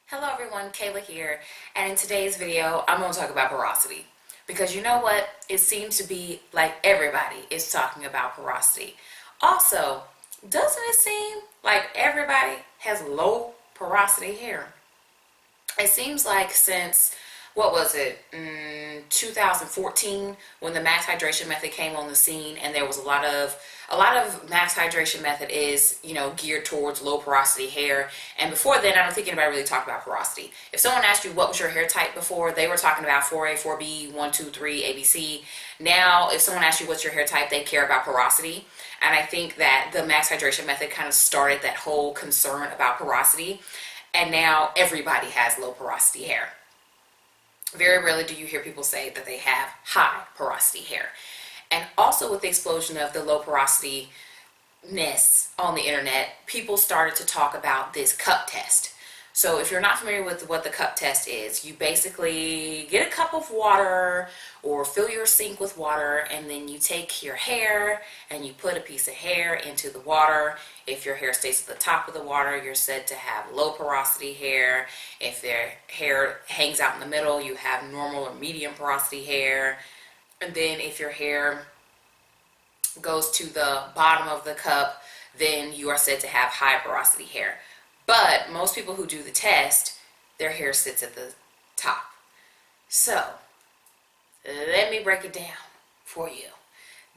Hello everyone, Kayla here, and in today's video I'm going to talk about porosity because you know what? It seems to be like everybody is talking about porosity. Also, doesn't it seem like everybody has low porosity hair? It seems like since what was it 2014 when the max hydration method came on the scene, and there was a lot of max hydration method is geared towards low porosity hair. And before then I don't think anybody really talked about porosity. If someone asked you what was your hair type before, they were talking about 4A, 4B, 1, 2, 3, ABC. Now if someone asks you what's your hair type, they care about porosity. And I think that the max hydration method kind of started that whole concern about porosity, and now everybody has low porosity hair. Very rarely do you hear people say that they have high porosity hair. And also with the explosion of the low porosity ness on the internet, people started to talk about this cup test. So if you're not familiar with what the cup test is, you basically get a cup of water or fill your sink with water, and then you take your hair and you put a piece of hair into the water. If your hair stays at the top of the water, you're said to have low porosity hair. If their hair hangs out in the middle, you have normal or medium porosity hair. And then if your hair goes to the bottom of the cup, then you are said to have high porosity hair. But most people who do the test, their hair sits at the top. So let me break it down for you.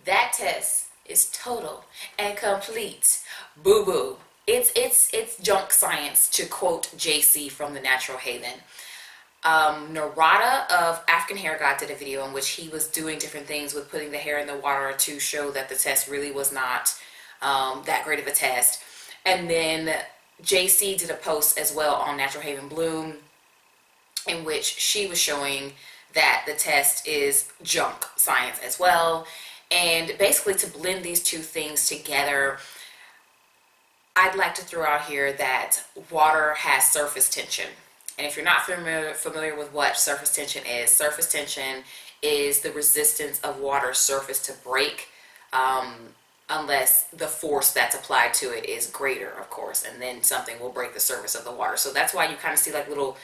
That test is total and complete boo-boo. It's junk science, to quote JC from the Natural Haven. Narada of African Hair God did a video in which he was doing different things with putting the hair in the water to show that the test really was not that great of a test. And then JC did a post as well on Natural Haven Bloom in which she was showing that the test is junk science as well. And basically, to blend these two things together, I'd like to throw out here that water has surface tension. And if you're not familiar with what surface tension is the resistance of water's surface to break, unless the force that's applied to it is greater, of course, and then something will break the surface of the water. So that's why you kind of see little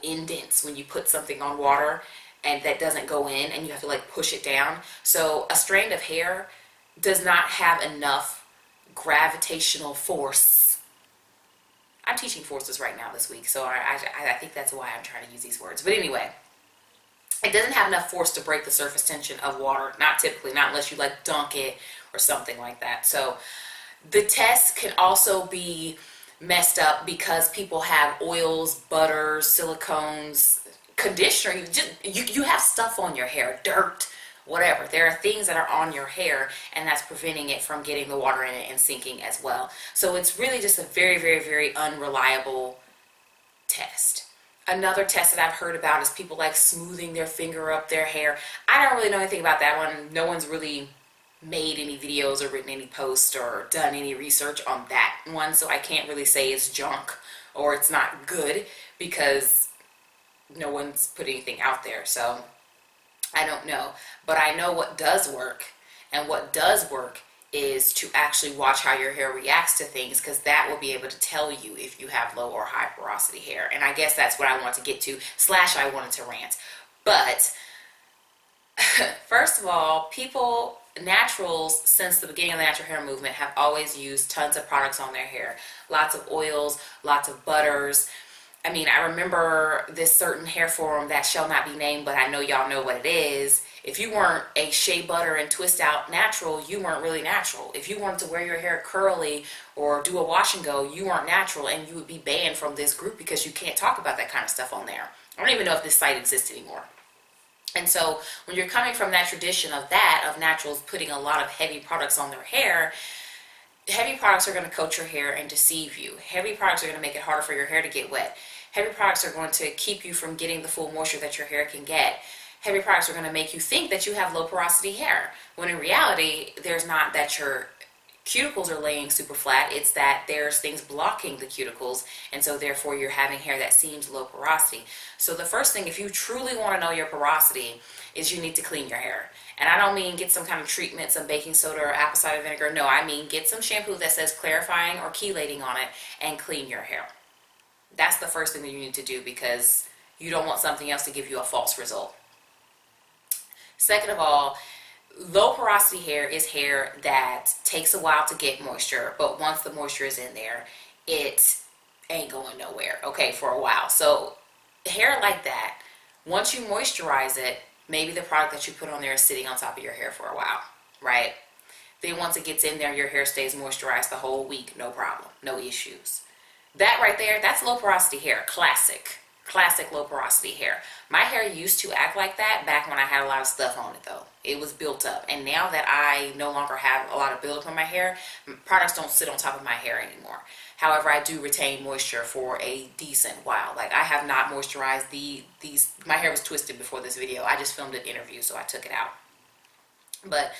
indents when you put something on water and that doesn't go in, and you have to push it down. So a strand of hair does not have enough gravitational force. I'm teaching forces right now this week, so I think that's why I'm trying to use these words. But anyway, it doesn't have enough force to break the surface tension of water. Not typically, not unless you dunk it or something like that. So the test can also be messed up because people have oils, butters, silicones, conditioner. You have stuff on your hair, dirt, whatever. There are things that are on your hair, and that's preventing it from getting the water in it and sinking as well. So it's really just a very, very, very unreliable test. Another test that I've heard about is people smoothing their finger up their hair. I don't really know anything about that one. No one's really made any videos or written any posts or done any research on that one, so I can't really say it's junk or it's not good because no one's put anything out there. So I don't know, but I know what does work, and what does work is to actually watch how your hair reacts to things, because that will be able to tell you if you have low or high porosity hair. And I guess that's what I want to get to, / I wanted to rant. But first of all, naturals, since the beginning of the natural hair movement, have always used tons of products on their hair. Lots of oils, lots of butters. I mean, I remember this certain hair forum that shall not be named, but I know y'all know what it is. If you weren't a shea butter and twist out natural, you weren't really natural. If you wanted to wear your hair curly or do a wash and go, you weren't natural, and you would be banned from this group because you can't talk about that kind of stuff on there. I don't even know if this site exists anymore. And so when you're coming from that tradition of naturals putting a lot of heavy products on their hair, heavy products are going to coat your hair and deceive you. Heavy products are going to make it harder for your hair to get wet. Heavy products are going to keep you from getting the full moisture that your hair can get. Heavy products are going to make you think that you have low porosity hair, when in reality, there's not that your cuticles are laying super flat. It's that there's things blocking the cuticles, and so therefore you're having hair that seems low porosity. So the first thing, if you truly want to know your porosity, is you need to clean your hair. And I don't mean get some kind of treatment, some baking soda or apple cider vinegar. No, I mean get some shampoo that says clarifying or chelating on it and clean your hair. That's the first thing that you need to do, because you don't want something else to give you a false result. Second of all, low porosity hair is hair that takes a while to get moisture, but once the moisture is in there, it ain't going nowhere, okay, for a while. So hair like that, once you moisturize it, maybe the product that you put on there is sitting on top of your hair for a while, right? Then once it gets in there, your hair stays moisturized the whole week, no problem, no issues. That right there, that's low porosity hair, classic low porosity hair. My hair used to act like that back when I had a lot of stuff on it though. It was built up. And now that I no longer have a lot of buildup on my hair, products don't sit on top of my hair anymore. However, I do retain moisture for a decent while. Like, I have not moisturized these, my hair was twisted before this video. I just filmed an interview, so I took it out. But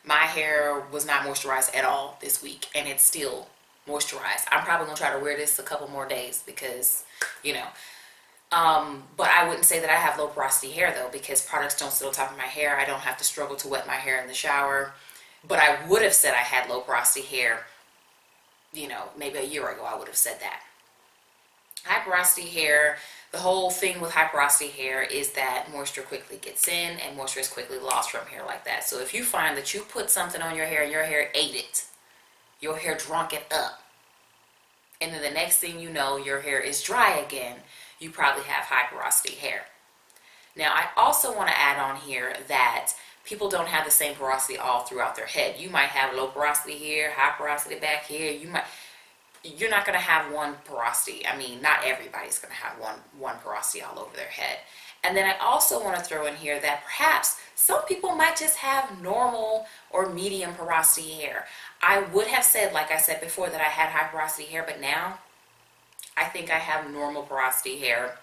my hair was not moisturized at all this week, and it's still moisturized. I'm probably gonna try to wear this a couple more days because, you know, but I wouldn't say that I have low porosity hair though, because products don't sit on top of my hair. I don't have to struggle to wet my hair in the shower. But I would have said I had low porosity hair, you know, maybe a year ago I would have said that. High porosity hair, the whole thing with high porosity hair is that moisture quickly gets in and moisture is quickly lost from hair like that. So if you find that you put something on your hair and your hair ate it, your hair drunk it up, and then the next thing you know, your hair is dry again, you probably have high porosity hair. Now, I also want to add on here that people don't have the same porosity all throughout their head. You might have low porosity here, high porosity back here. You're not going to have one porosity. I mean, not everybody's going to have one porosity all over their head. And then I also want to throw in here that perhaps some people might just have normal or medium porosity hair. I would have said, like I said before, that I had high porosity hair, but now I think I have normal porosity hair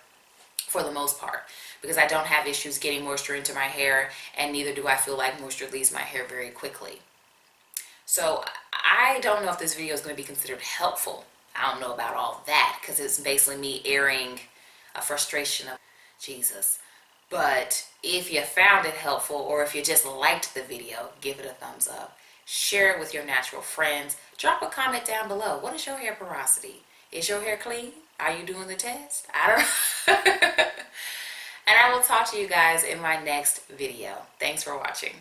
for the most part, because I don't have issues getting moisture into my hair, and neither do I feel like moisture leaves my hair very quickly. So I don't know if this video is going to be considered helpful. I don't know about all that, because it's basically me airing a frustration of Jesus. But if you found it helpful, or if you just liked the video, give it a thumbs up. Share it with your natural friends. Drop a comment down below. What is your hair porosity? Is your hair clean? Are you doing the test? I don't know. And I will talk to you guys in my next video. Thanks for watching.